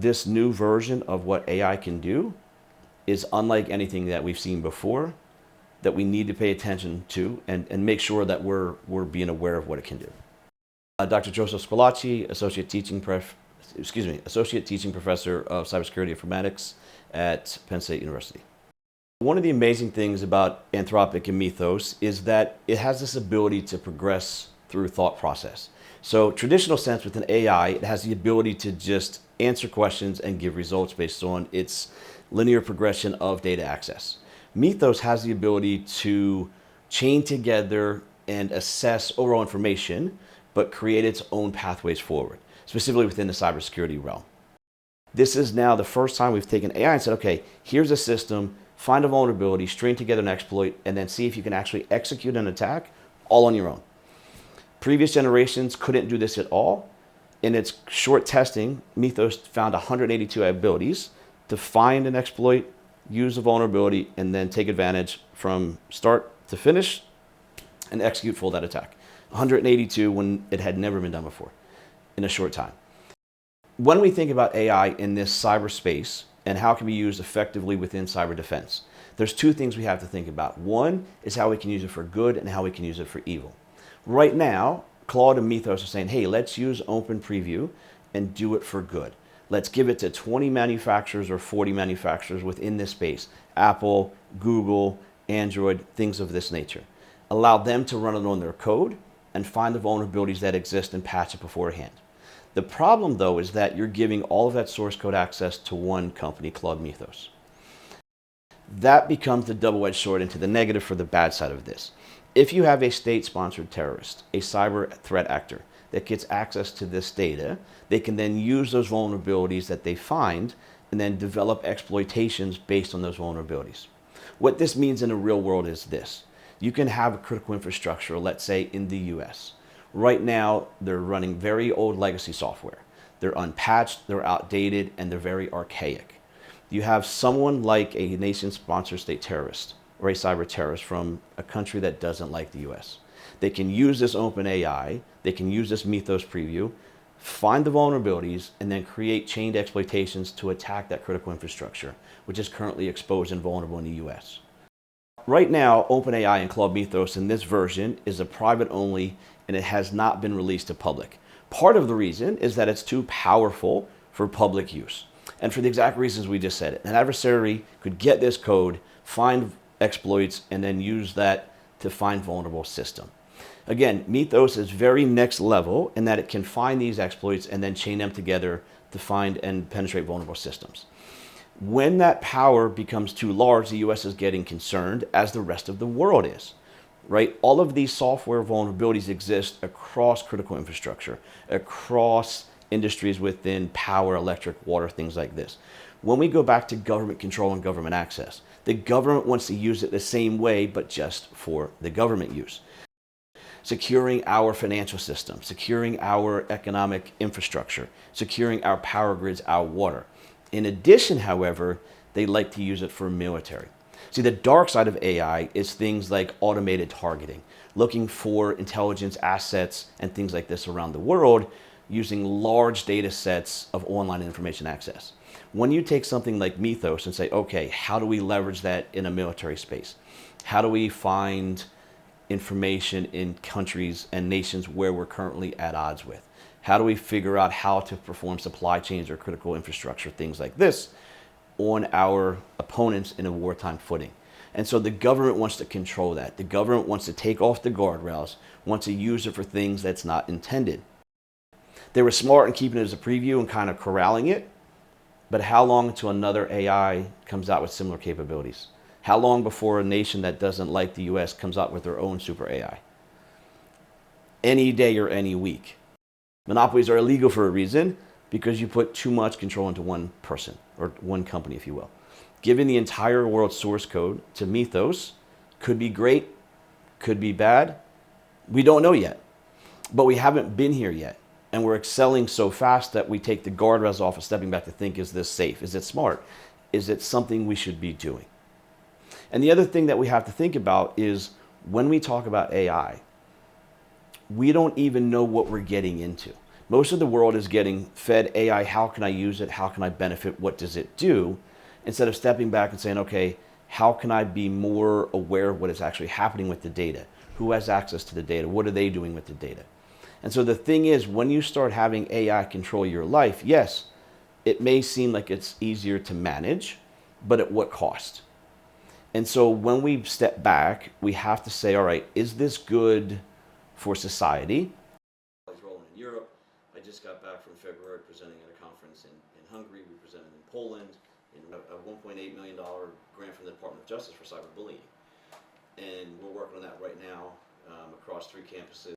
this new version of what AI can do is unlike anything that we've seen before, that we need to pay attention to and make sure that we're being aware of what it can do. Dr. Joseph Squillace, Associate Teaching Professor of Cybersecurity Informatics at Penn State University. One of the amazing things about Anthropic and Mythos is that it has this ability to progress through thought process. So traditional sense with an AI, it has the ability to just answer questions and give results based on its linear progression of data access. Mythos has the ability to chain together and assess overall information, but create its own pathways forward, specifically within the cybersecurity realm. This is now the first time we've taken AI and said, okay, here's a system, find a vulnerability, string together an exploit, and then see if you can actually execute an attack all on your own. Previous generations couldn't do this at all. In its short testing, Mythos found 182 abilities to find an exploit, use a vulnerability, and then take advantage from start to finish and execute full that attack. 182 when it had never been done before in a short time. When we think about AI in this cyberspace and how it can be used effectively within cyber defense, there's two things we have to think about. One is how we can use it for good and how we can use it for evil. Right now, Claude and Mythos are saying, hey, let's use open preview and do it for good. Let's give it to 20 manufacturers or 40 manufacturers within this space. Apple, Google, Android, things of this nature. Allow them to run it on their code and find the vulnerabilities that exist and patch it beforehand. The problem, though, is that you're giving all of that source code access to one company, Claude Mythos. That becomes the double-edged sword into the negative for the bad side of this. If you have a state-sponsored terrorist, a cyber threat actor that gets access to this data, they can then use those vulnerabilities that they find and then develop exploitations based on those vulnerabilities. What this means in the real world is this. You can have a critical infrastructure, let's say in the US. Right now, they're running very old legacy software. They're unpatched, they're outdated, and they're very archaic. You have someone like a nation-sponsored state terrorist or a cyber terrorist from a country that doesn't like the US. They can use this open AI, they can use this Mythos preview, find the vulnerabilities, and then create chained exploitations to attack that critical infrastructure, which is currently exposed and vulnerable in the US. Right now, OpenAI and Claude Mythos in this version is a private only, and it has not been released to public. Part of the reason is that it's too powerful for public use. And for the exact reasons we just said, an adversary could get this code, find exploits, and then use that to find vulnerable system. Again, Mythos is very next level in that it can find these exploits and then chain them together to find and penetrate vulnerable systems. When that power becomes too large, the US is getting concerned, as the rest of the world is, right? All of these software vulnerabilities exist across critical infrastructure, across industries within power, electric, water, things like this. When we go back to government control and government access, the government wants to use it the same way, but just for the government use. Securing our financial system, securing our economic infrastructure, securing our power grids, our water. In addition, however, they like to use it for military. See, the dark side of AI is things like automated targeting, looking for intelligence assets and things like this around the world using large data sets of online information access. When you take something like Mythos and say, okay, how do we leverage that in a military space? How do we find information in countries and nations where we're currently at odds with? How do we figure out how to perform supply chains or critical infrastructure, things like this, on our opponents in a wartime footing? And so the government wants to control that. The government wants to take off the guardrails, wants to use it for things that's not intended. They were smart in keeping it as a preview and kind of corralling it, but how long until another AI comes out with similar capabilities? How long before a nation that doesn't like the US comes out with their own super AI? Any day or any week. Monopolies are illegal for a reason, because you put too much control into one person, or one company, if you will. Giving the entire world source code to Mythos could be great, could be bad. We don't know yet, but we haven't been here yet. And we're excelling so fast that we take the guardrails off and stepping back to think, is this safe? Is it smart? Is it something we should be doing? And the other thing that we have to think about is when we talk about AI, we don't even know what we're getting into. Most of the world is getting fed AI. How can I use it? How can I benefit? What does it do? Instead of stepping back and saying, okay, how can I be more aware of what is actually happening with the data? Who has access to the data? What are they doing with the data? And so the thing is, when you start having AI control your life, yes, it may seem like it's easier to manage, but at what cost? And so when we step back, we have to say, all right, is this good for society? I was rolling in Europe. I just got back from February presenting at a conference in Hungary. We presented in Poland in a $1.8 million grant from the Department of Justice for cyberbullying. And we're working on that right now across 3 campuses.